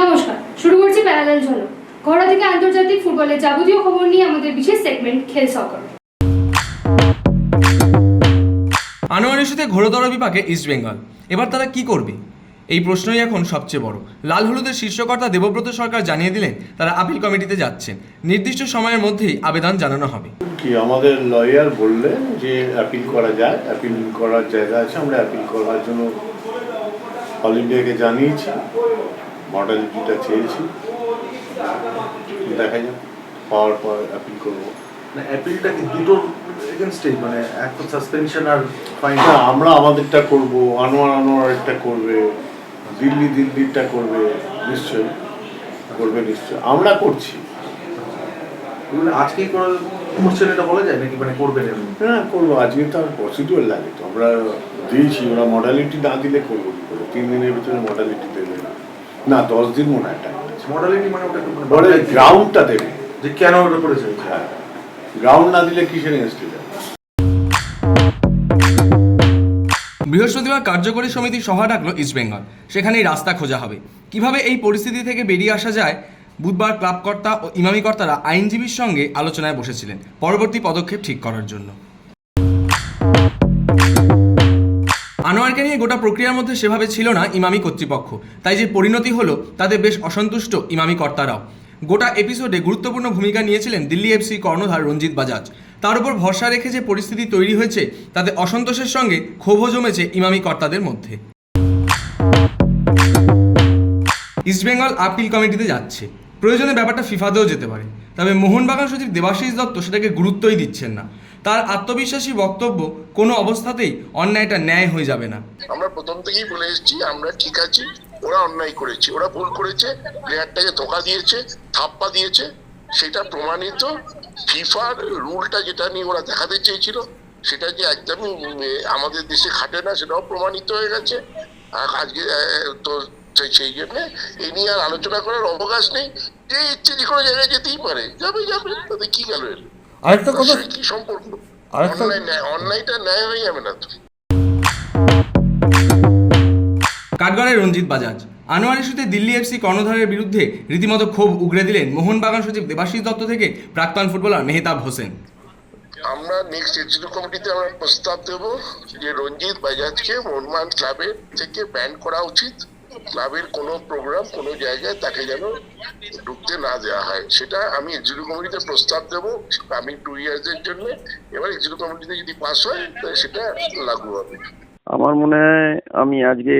নমস্কার, শুরু করছি প্যারালাল ঝলক। ঘোড়া থেকে আন্তর্জাতিক ফুটবলের যাবতীয় খবর নিয়ে আমাদের বিশেষ সেগমেন্ট খেল সকার। আনোয়ার ইস্যুতে ঘোরতর বিপাকে ইস্টবেঙ্গল। এবার তারা কি করবে, এই প্রশ্নই এখন সবচেয়ে বড়। লাল হলুদের শীর্ষকর্তা দেবব্রত সরকার জানিয়ে দিলেন তারা আপিল কমিটিতে যাচ্ছেন। নির্দিষ্ট সময়ের মধ্যেই আবেদন জানানো হবে। কি আমাদের লয়ার বললেন যে অ্যাপিল করা যায়, অ্যাপিল করার জায়গা আছে, আমরা অ্যাপিল করার জন্য অল ইন্ডিয়াকে জানিয়েছি, মডেলিটিটা চেয়েছি, দেখা যাক পাওয়ার পর অ্যাপিল করবো। অ্যাপিলটা কি দুটোর এগেইনস্টে, মানে একটা সাসপেনশন আর ফাইন? না, আমরা আমাদেরটা করব, আনোয়ারটা করবে, দিল্লিরটা করবে, নিশ্চয়ই করবে, নিশ্চয়ই আমরা করছি। আজকেই করছেন এটা বলা যায় নাকি, মানে করবেন? হ্যাঁ করবো, আজকে তো আর প্রসিডিওর লাগে, তো আমরা দিয়েছি, ওরা মডালিটি না দিলে করবো কি করে? 3 দিনের ভিতরে মডালিটি দেবে না, 10 দিন মনে হয় টাইম আছে। মডালিটি মানে ওটা গ্রাউন্ডটা দেবে, যে কেন ওটা করেছে। হ্যাঁ, গ্রাউন্ড না দিলে কিসের এগেইনস্টে যাবে? বৃহস্পতিবার কার্যকরী সমিতির সভা ডাকল ইস্টবেঙ্গল। সেখানেই রাস্তা খোঁজা হবে। কিভাবে এই পরিস্থিতি থেকে বেরিয়ে আসা যায়। বুধবার ক্লাবকর্তা ও ইমামিকর্তারা আইনজীবীর সঙ্গে আলোচনায় বসেছিলেন পরবর্তী পদক্ষেপ ঠিক করার জন্য। আনোয়ারকে নিয়ে গোটা প্রক্রিয়ার মধ্যে সেভাবে ছিল না ইমামি কর্তৃপক্ষ, তাই যে পরিণতি হলো তাতে বেশ অসন্তুষ্ট ইমামি কর্তারাও। গোটা এপিসোডে গুরুত্বপূর্ণ ভূমিকা নিয়েছিলেন দিল্লি এফসি কর্ণধার রঞ্জিত বাজাজ। তার উপর ভরসা রেখে যে পরিস্থিতি তৈরি হয়েছে তাতে অসন্তোষের সঙ্গে ক্ষোভও জমেছে ইমামি কর্তাদের মধ্যে। ইস্টবেঙ্গল আপিল কমিটিতে যাচ্ছে, প্রয়োজনে ব্যাপারটা ফিফাতেও যেতে পারে। তবে মোহনবাগান সচিব দেবাশিস দত্ত সেটাকে গুরুত্বই দিচ্ছেন না। তার আত্মবিশ্বাসী বক্তব্য, কোনো অবস্থাতেই অন্যায়টা ন্যায় হয়ে যাবে না। আমরা প্রথম থেকেই বলে এসেছি আমরা ঠিক আছি, ওরা অন্যায় করেছে, ওরা ভুল করেছে, প্লেয়ারটাকে ধোকা দিয়েছে, থাপ্পা দিয়েছে, সেটা প্রমাণিত। ফিফার রুলটা যেটা নিয়ে ওরা দেখাতে চেয়েছিল সেটা যে একদমই আমাদের দেশে খাটে না, সেটাও প্রমাণিত হয়ে গেছে। আজকে তো সেই জন্য এই নিয়ে আর আলোচনা করার অবকাশ নেই। যে ইচ্ছে যে কোনো জায়গায় যেতেই পারে, যাবে তাদের কি গেল? আরেকটা কথা, কি সম্পর্ক? অন্যায়টা ন্যায় হয়ে যাবে না তো। কাঠগড়ায় রঞ্জিত বাজাজ। আনোয়ার ইস্যুতে দিল্লি এফসি কর্ণধারের বিরুদ্ধে রীতিমতো ক্ষোভ উগরে দিলেন মোহনবাগান সচিব দেবাশিস দত্ত থেকে প্রাক্তন ফুটবলার মেহতাব হোসেন। আমরা নেক্সট এক্সিকিউটিভ কমিটিতে আমরা প্রস্তাব দেবো যে রঞ্জিত বাজাজকে মোহনবাগান ক্লাবের থেকে ব্যান করা উচিত। ক্লাবের কোনো প্রোগ্রাম কোনো জায়গায় তাকে যেন ঢুকতে না দেওয়া হয়, সেটা আমি এক্সিকিউটিভ কমিটিতে প্রস্তাব দেবো কামিং 2 ইয়ার্সের জন্য। এবার এক্সিকিউটিভ কমিটিতে যদি পাস হয় তাহলে সেটা লাগু হবে। আমার মনে হয়, আমি আজকে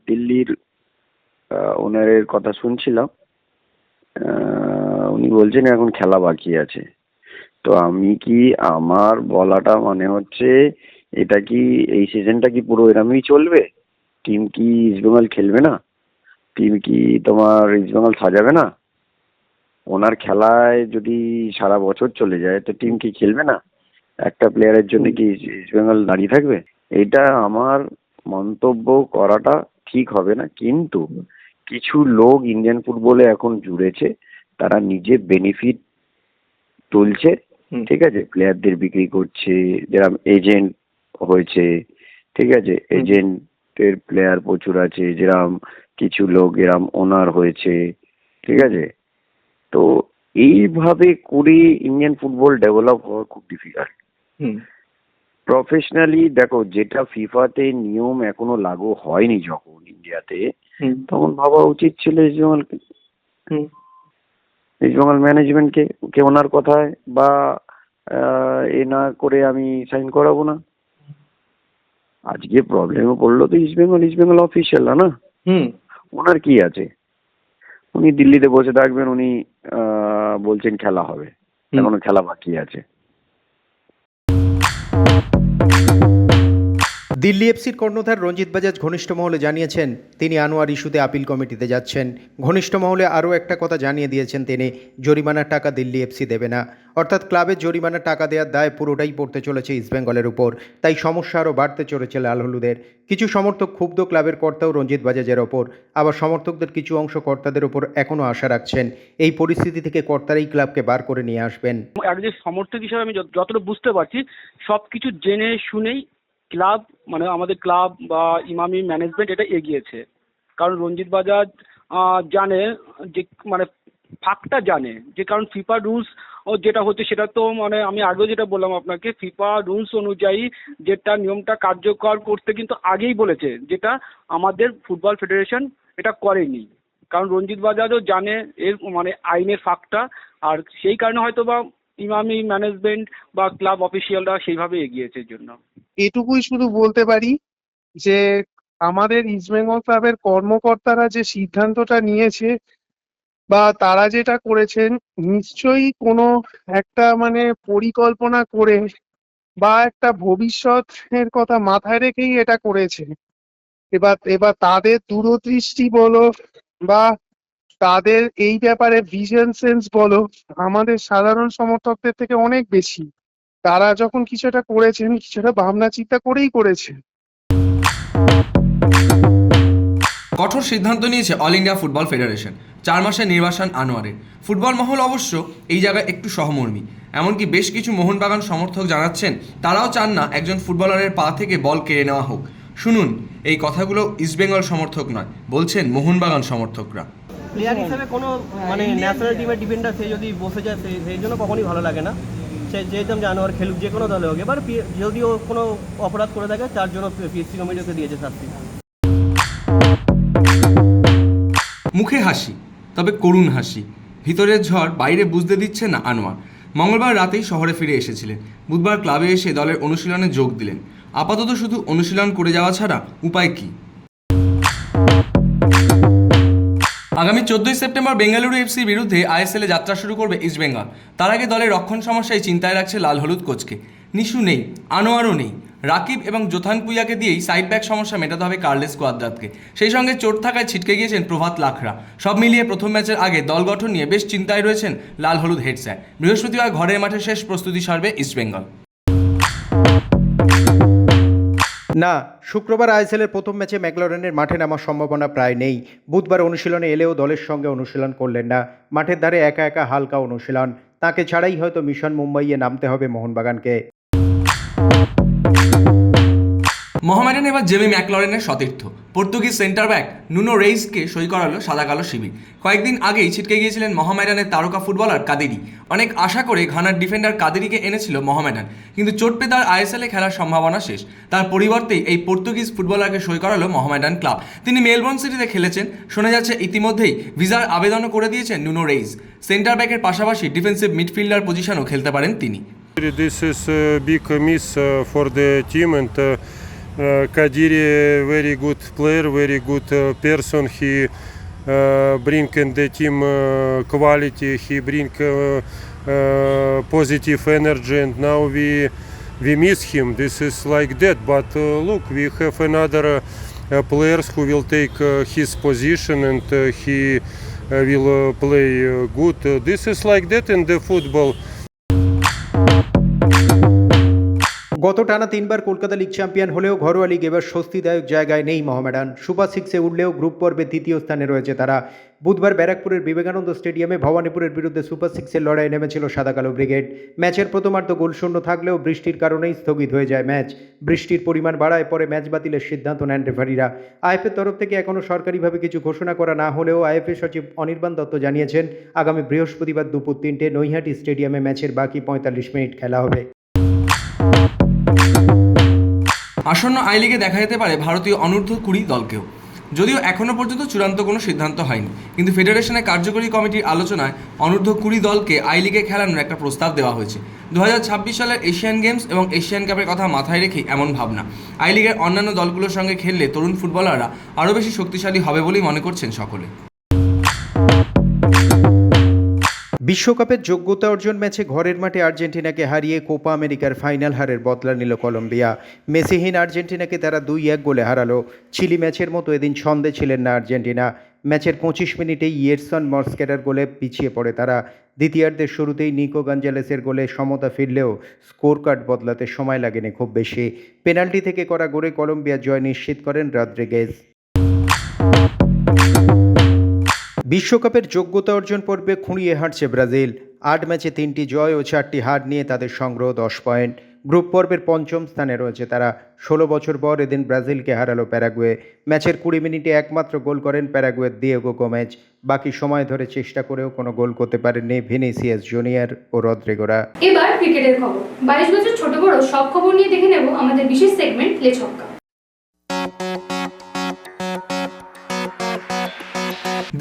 দিল্লির ওনারের কথা শুনছিলাম, উনি বলছেন এখন খেলা বাকি আছে। তো আমার বলাটা মানে হচ্ছে, এটা কি এই সিজনটা কি পুরো এরমই চলবে? টিম কি ইস্টবেঙ্গল খেলবে না? টিম কি তোমার ইস্টবেঙ্গল সাজাবে না? ওনার খেলায় যদি সারা বছর চলে যায় তো টিম কি খেলবে না? একটা প্লেয়ারের জন্য কি ইস্টবেঙ্গল দাঁড়িয়ে থাকবে? এটা আমার মন্তব্য করাটা ঠিক হবে না, কিন্তু কিছু লোক ইন্ডিয়ান ফুটবলে এখন জুড়েছে, তারা নিজে বেনিফিট তুলছে, ঠিক আছে, প্লেয়ারদের বিক্রি করছে, যেরকম এজেন্ট হয়েছে, ঠিক আছে, এজেন্টের প্লেয়ার প্রচুর আছে, যেরকম কিছু লোক এরম ওনার হয়েছে, ঠিক আছে। তো এইভাবে করে ইন্ডিয়ান ফুটবল ডেভেলপ হওয়া খুব ডিফিকাল্ট। প্রফেশনালি দেখো, যেটা ফিফাতে নিয়ম এখনো লাগু হয়নি যখন ইন্ডিয়াতে, তখন ভাবা উচিত ছিল ইস্টবেঙ্গল ম্যানেজমেন্টকে ওনার কথায় বা এ না করে আমি সাইন করাবো না। আজকে প্রবলেমে পড়লো তো ইস্টবেঙ্গল অফিসিয়াল না, ওনার কি আছে? উনি দিল্লিতে বসে থাকবেন, উনি বলছেন খেলা হবে, এখনো খেলা বাকি আছে। দিল্লি এফসির কর্ণধার রঞ্জিত বাজাজ ঘনিষ্ঠ মহলে জানিয়েছেন তিনি আনোয়ার ইস্যুতে আপিল কমিটিতে যাচ্ছেন। ঘনিষ্ঠ মহলে আরও একটা কথা জানিয়ে দিয়েছেন তিনি, জরিমানার টাকা দিল্লি এফসি দেবে না, অর্থাৎ ক্লাবের জরিমানার টাকা দেওয়ার দায় পুরোটাই পড়তে চলেছে ইস্টবেঙ্গলের উপর। তাই সমস্যা আরও বাড়তে চলেছে লাল হলুদের। কিছু সমর্থক ক্ষুব্ধ ক্লাবের কর্তাও রঞ্জিত বাজাজের ওপর, আবার সমর্থকদের কিছু অংশ কর্তাদের ওপর এখনও আশা রাখছেন এই পরিস্থিতি থেকে কর্তারাই ক্লাবকে বার করে নিয়ে আসবেন। একজন সমর্থক হিসেবে আমি যতটা বুঝতে পারছি সব কিছু জেনে শুনেই ক্লাব মানে আমাদের ক্লাব বা ইমামি ম্যানেজমেন্ট এটা এগিয়েছে। কারণ রঞ্জিত বাজাজ জানে যে মানে ফাঁকটা জানে যে কারণ ফিফা রুলস যেটা হচ্ছে সেটা তো মানে আমি আগেও যেটা বললাম আপনাকে, ফিফা রুলস অনুযায়ী যেটা নিয়মটা কার্যকর করতে কিন্তু আগেই বলেছে, যেটা আমাদের ফুটবল ফেডারেশন এটা করেনি। কারণ রঞ্জিত বাজাজও জানে এর মানে আইনের ফাঁকটা, আর সেই কারণে হয়তো বা ইমামি ম্যানেজমেন্ট বা ক্লাব অফিসিয়ালরা সেইভাবে এগিয়েছে এর জন্য। এটুকুই শুধু বলতে পারি যে আমাদের ইস্টবেঙ্গল ক্লাবের কর্মকর্তারা যে সিদ্ধান্তটা নিয়েছে বা তারা যেটা করেছেন নিশ্চয়ই কোনো একটা মানে পরিকল্পনা করে বা একটা ভবিষ্যতের কথা মাথায় রেখেই এটা করেছে। এবার তাদের দূরদৃষ্টি বলো বা তাদের এই ব্যাপারে ভিশন সেন্স বলো আমাদের সাধারণ সমর্থকদের থেকে অনেক বেশি। তারা যখন কিছুটা করেছেন কিছুটা ভাবনা চিন্তা করেই করেছে। কঠোর সিদ্ধান্ত নিয়েছে অল ইন্ডিয়া ফুটবল ফেডারেশন। 4 মাসের নির্বাসন আনোয়ারের। ফুটবল মহল অবশ্য এই জায়গায় একটু সহমর্মী। এমনকি বেশ কিছু মোহনবাগান সমর্থক জানাচ্ছেন তারাও চান না একজন ফুটবলারের পা থেকে বল কেড়ে নেওয়া হোক। শুনুন এই কথাগুলো ইস্টবেঙ্গল সমর্থক নয়, বলছেন মোহনবাগান সমর্থকরা। প্লেয়ার হিসেবে কোনো মানে ন্যাশনাল টিমের ডিফেন্ডার সে যদি বসে যায় সেই জন্য কখনই ভালো লাগে না। সে যেহেতু আনোয়ার খেলুক যে কোনো দলে হোক, এবার যদিও কোনো অপরাধ করে থাকে তার জন্য পিএসসি কমিটিকে দিয়েছে শাস্তি। মুখে হাসি, তবে করুণ হাসি। ভিতরের ঝড় বাইরে বুঝতে দিচ্ছে না আনোয়ার। মঙ্গলবার রাতেই শহরে ফিরে এসেছিলেন। বুধবার ক্লাবে এসে দলের অনুশীলনে যোগ দিলেন। আপাতত শুধু অনুশীলন করে যাওয়া ছাড়া উপায় কী? আগামী 14ই সেপ্টেম্বর বেঙ্গালুরু এফসির বিরুদ্ধে আইএসএলে যাত্রা শুরু করবে ইস্টবেঙ্গল। তার আগে দলের রক্ষণ সমস্যায় চিন্তায় রাখছে লাল হলুদ কোচকে। নিশু নেই, আনোয়ারও নেই। রাকিব এবং জোথান পুইয়াকে দিয়েই সাইড ব্যাক সমস্যা মেটাতে হবে কার্লেস কোয়াদ্রাতকে। সেই সঙ্গে চোট থাকায় ছিটকে গিয়েছেন প্রভাত লাখরা। সব মিলিয়ে প্রথম ম্যাচের আগে দল গঠন নিয়ে বেশ চিন্তায় রয়েছেন লাল হলুদ হেড স্যার। বৃহস্পতিবার ঘরের মাঠে শেষ প্রস্তুতি সারবে ইস্টবেঙ্গল। না, শুক্রবার আইএসএলের প্রথম ম্যাচে ম্যাকলরেনের মাঠে নামার সম্ভাবনা প্রায় নেই। বুধবার অনুশীলনে এলেও দলের সঙ্গে অনুশীলন করলেন না। মাঠের ধারে একা একা হালকা অনুশীলন। তাকে ছাড়াই হয়তো মিশন মুম্বাইয়ে নামতে হবে মোহনবাগানকে। মোহামেডান এবার জেমি ম্যাকলরেনের সতীর্থ। পর্তুগিজ সেন্টার ব্যাক নুনো রেইসকে সই করালো সাদা কালো শিবির। কয়েকদিন আগেই ছিটকে গিয়েছিলেন মোহামেডানের তারকা ফুটবলার কাদেরি। অনেক আশা করে ঘানার ডিফেন্ডার কাদেরিকে এনেছিল মোহামেডান, কিন্তু চোট পেয়ে তার আইএসএলে খেলার সম্ভাবনা শেষ। তার পরিবর্তেই এই পর্তুগিজ ফুটবলারকে সই করালো মোহামেডান ক্লাব। তিনি মেলবোর্ন সিটিতে খেলেছেন। শোনা যাচ্ছে ইতিমধ্যেই ভিসার আবেদনও করে দিয়েছেন নুনো রেইস। সেন্টার ব্যাকের পাশাপাশি ডিফেন্সিভ মিডফিল্ডার পজিশনও খেলতে পারেন তিনি। This is a big miss for the team, and Kadiri very good player, very good person. He bring in the team quality. He bring positive energy, and now we miss him. This is like that. But look, we have another players who will take his position, and he will play good. This is like that in the football. গত টানা 3বার Kolkata league champion হলেও ঘরোয়া league এবার স্বস্তিদায়ক জায়গায় নেই Mohammedan. Super 6-এ উঠলেও group পর্বে 3য় স্থানে রয়েছে তারা। বুধবার ব্যারাকপুরের বিবেকানন্দ স্টেডিয়ামে ভবানীপুরের বিরুদ্ধে সুপার 6-এর লড়াই নেমেছিল সাদা কালো ব্রিগেড। ম্যাচের প্রথমার্ধ গোলশূন্য থাকলেও বৃষ্টির কারণেই স্থগিত হয়ে যায় ম্যাচ। বৃষ্টির পরিমাণ বাড়ায় পরে ম্যাচ বাতিলের সিদ্ধান্ত নেন রেফারিরা। আইএফএর তরফ থেকে এখনও সরকারিভাবে কিছু ঘোষণা করা না হলেও আইএফএ সচিব অনির্বাণ দত্ত জানিয়েছেন আগামী বৃহস্পতিবার দুপুর 3টে নৈহাটি স্টেডিয়ামে ম্যাচের বাকি 45 মিনিট খেলা হবে। আসন্ন আই লিগে দেখা যেতে পারে ভারতীয় অনূর্ধ্ব 20 দলকেও। যদিও এখনও পর্যন্ত চূড়ান্ত কোনো সিদ্ধান্ত হয়নি, কিন্তু ফেডারেশনের কার্যকরী কমিটির আলোচনায় অনূর্ধ্ব 20 দলকে আই লিগে খেলানোর একটা প্রস্তাব দেওয়া হয়েছে। 2026 সালের এশিয়ান গেমস এবং এশিয়ান কাপের কথা মাথায় রেখেই এমন ভাবনা। আই লিগের অন্যান্য দলগুলোর সঙ্গে খেললে তরুণ ফুটবলাররা আরও বেশি শক্তিশালী হবে বলেই মনে করছেন সকলে। বিশ্বকাপের যোগ্যতা অর্জন ম্যাচে ঘরের মাঠে আর্জেন্টিনাকে হারিয়ে কোপা আমেরিকার ফাইনাল হারের বদলা নিল কলম্বিয়া। মেসিহীন আর্জেন্টিনাকে তারা 2-1 গোলে হারালো। চিলি ম্যাচের মতো এদিন ছন্দে ছিলেন না আর্জেন্টিনা। ম্যাচের 25 মিনিটেই ইয়েরসন মস্কেরার গোলে পিছিয়ে পড়ে তারা। দ্বিতীয়ার্ধের শুরুতেই নিকো গঞ্জালেসের গোলে সমতা ফিরলেও স্কোর কার্ড বদলাতে সময় লাগেনি খুব বেশি। পেনাল্টি থেকে করা গোলে কলম্বিয়া জয় নিশ্চিত করেন রদ্রিগেজ। বিশ্বকাপের যোগ্যতা অর্জন পর্বে খুঁড়িয়ে হাঁটছে ব্রাজিল। 8 ম্যাচে 3টি জয় ও 4টি হার নিয়ে তাদের সংগ্রহ 10 পয়েন্ট। গ্রুপ পর্বের 5ম স্থানে রয়েছে তারা। 16 বছর পর এদিন ব্রাজিলকে হারালো প্যারাগুয়ে। ম্যাচের 20 মিনিটে একমাত্র গোল করেন প্যারাগুয়ের দিয়েগো গোমেজ। বাকি সময় ধরে চেষ্টা করেও কোনো গোল করতে পারেননি ভিনিসিয়াস জুনিয়র ও রদ্রিগোরা। এবার ক্রিকেটের খবর। 22 বছর ছোট বড় সব খবর নিয়ে দেখে নেব আমাদের বিশেষ সেগমেন্ট লে ছক্কা।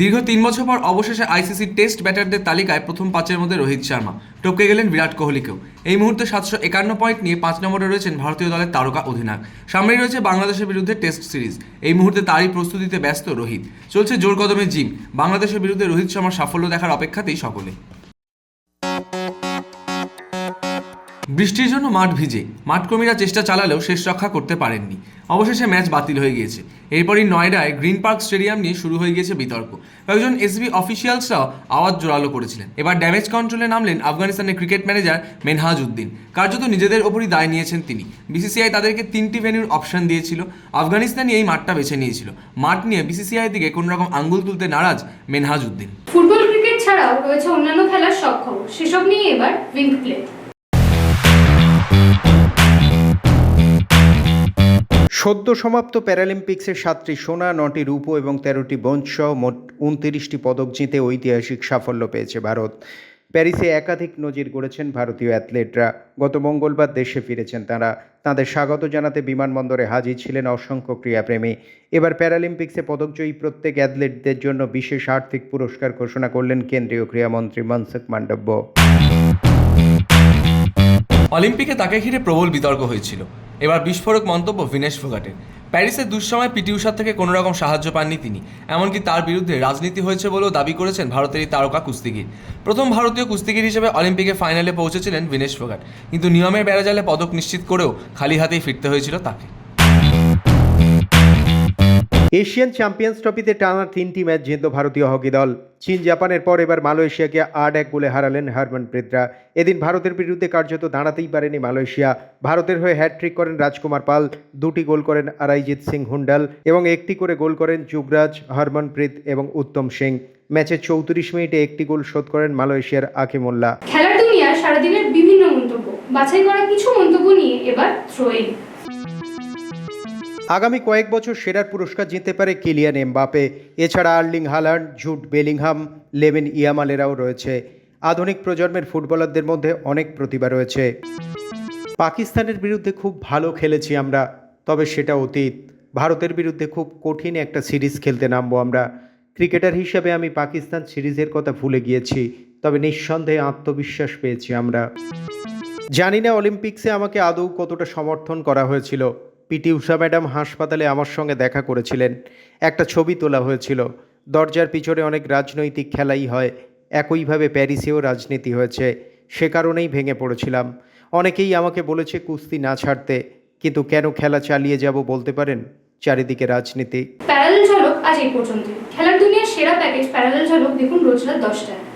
দীর্ঘ 3 বছর পর অবশেষে আইসিসি টেস্ট ব্যাটারদের তালিকায় প্রথম 5-এর মধ্যে রোহিত শর্মা টপকে গেলেন বিরাট কোহলিকেও। এই মুহূর্তে 751 পয়েন্ট নিয়ে 5 নম্বরে রয়েছেন ভারতীয় দলের তারকা অধিনায়ক। সামনেই রয়েছে বাংলাদেশের বিরুদ্ধে টেস্ট সিরিজ। এই মুহূর্তে তারই প্রস্তুতিতে ব্যস্ত রোহিত। চলছে জোর কদমে জিম। বাংলাদেশের বিরুদ্ধে রোহিত শর্মার সাফল্য দেখার অপেক্ষাতেই সকলে। বৃষ্টির জন্য মাঠ ভিজে মাঠকর্মীরা চেষ্টা চালালেও শেষ রক্ষা করতে পারেননি। অবশেষে ম্যাচ বাতিল হয়ে গিয়েছে। এরপরই নয়ডায় গ্রিন পার্ক স্টেডিয়াম নিয়ে শুরু হয়ে গিয়েছে বিতর্ক। কয়েকজন এসবি অফিসিয়ালসরাও আওয়াজ জোরালো করেছিলেন। এবার ড্যামেজ কন্ট্রোলে নামলেন আফগানিস্তানের ক্রিকেট ম্যানেজার মেনহাজ উদ্দিন। কার্যত নিজেদের ওপরই দায় নিয়েছেন তিনি। বিসিসিআই তাদেরকে 3টি ভেন্যুর অপশন দিয়েছিল। আফগানিস্তানই এই মাঠটা বেছে নিয়েছিল। মাঠ নিয়ে বিসিসিআই দিকে কোনো রকম আঙ্গুল তুলতে নারাজ মেনহাজ উদ্দিন। ফুটবল ক্রিকেট ছাড়াও রয়েছে অন্যান্য খেলার সব খবর। সেসব নিয়ে এবার উইঙ্ক প্লে। সদ্য সমাপ্ত প্যারালিম্পিক্সে 7টি সোনা, 9টি রূপো এবং 13টি ব্রোঞ্জ সহ মোট 29টি পদক জিতে ঐতিহাসিক সাফল্য পেয়েছে ভারত। প্যারিসে একাধিক নজির গড়েছেন ভারতীয় অ্যাথলেটরা। গত মঙ্গলবার দেশে ফিরেছেন তাঁরা। তাঁদের স্বাগত জানাতে বিমানবন্দরে হাজির ছিলেন অসংখ্য ক্রীড়াপ্রেমী। এবার প্যারালিম্পিক্সে পদকজয়ী প্রত্যেক অ্যাথলেটদের জন্য বিশেষ আর্থিক পুরস্কার ঘোষণা করলেন কেন্দ্রীয় ক্রীড়ামন্ত্রী মনসুখ মান্ডব্য। অলিম্পিকে তাকে ঘিরে প্রবল বিতর্ক হয়েছিল। এবার বিস্ফোরক মন্তব্য ভিনেশ ফোগাটের। প্যারিসের দুঃসময় পিটি উষার থেকে কোনো রকম সাহায্য পাননি তিনি। এমনকি তার বিরুদ্ধে রাজনীতি হয়েছে বলেও দাবি করেছেন ভারতের এই তারকা কুস্তিগির। প্রথম ভারতীয় কুস্তিগির হিসেবে অলিম্পিকে ফাইনালে পৌঁছেছিলেন ভিনেশ ফোগাট। কিন্তু নিয়মের বেড়াজালে পদক নিশ্চিত করেও খালি হাতেই ফিরতে হয়েছিল তাকে। এশিয়ান চ্যাম্পিয়ন্স ট্রফিতে টানা 3টি ম্যাচ জিতল ভারতীয় হকি দল। চীন জাপানের পর এবার মালয়েশিয়াকে 8-1 গোলে হারালেন হরমনপ্রীতরা। এদিন ভারতের বিরুদ্ধে কার্যত দাঁড়াতেই পারেনি মালয়েশিয়া। ভারতের হয়ে হ্যাটট্রিক করেন রাজকুমার পাল, 2টি গোল করেন আরাইজিৎ সিং হুন্ডাল এবং 1টি করে গোল করেন যুবরাজ, হরমনপ্রীত এবং উত্তম সিং। ম্যাচের 34 মিনিটে 1টি গোল শোধ করেন মালয়েশিয়ার আকিমুল্লাহ। খেলার দুনিয়ার সারাদিনের বিভিন্ন মন্তব্য, বাছাই করা কিছু মন্তব্য নিয়ে এবার থ্রোইন। আগামী কয়েক বছর সেরার পুরস্কার জিততে পারে কিলিয়ান এমবাপে। এছাড়া আর্লিং হালান্ড, জুড বেলিংহাম, লেভিন ইয়ামালেরাও রয়েছে। আধুনিক প্রজন্মের ফুটবলারদের মধ্যে অনেক প্রতিভা রয়েছে। পাকিস্তানের বিরুদ্ধে খুব ভালো খেলেছি আমরা, তবে সেটা অতীত। ভারতের বিরুদ্ধে খুব কঠিন একটা সিরিজ খেলতে নামবো আমরা। ক্রিকেটার হিসাবে আমি পাকিস্তান সিরিজের কথা ভুলে গিয়েছি, তবে নিঃসন্দেহে আত্মবিশ্বাস পেয়েছি আমরা। জানি না অলিম্পিক্সে আমাকে আদৌ কতটা সমর্থন করা হয়েছিল। পিটি উষা ম্যাডাম হাসপাতালে আমার সঙ্গে দেখা করেছিলেন। একটা ছবি তোলা হয়েছিল। দরজার পিছনে অনেক রাজনৈতিক খেলাই হয়, একইভাবে প্যারিসেও রাজনীতি হয়েছে। সে কারণেই ভেঙে পড়েছিলাম। অনেকেই আমাকে বলেছে কুস্তি না ছাড়তে, কিন্তু কেন খেলা চালিয়ে যাব বলতে পারেন? চারিদিকে রাজনীতি। প্যারালেল ঝলক আজ এই পর্যন্ত। খেলার দুনিয়ার সেরা প্যাকেজ প্যারালেল ঝলক দেখুন রোজ রাত 10টায়।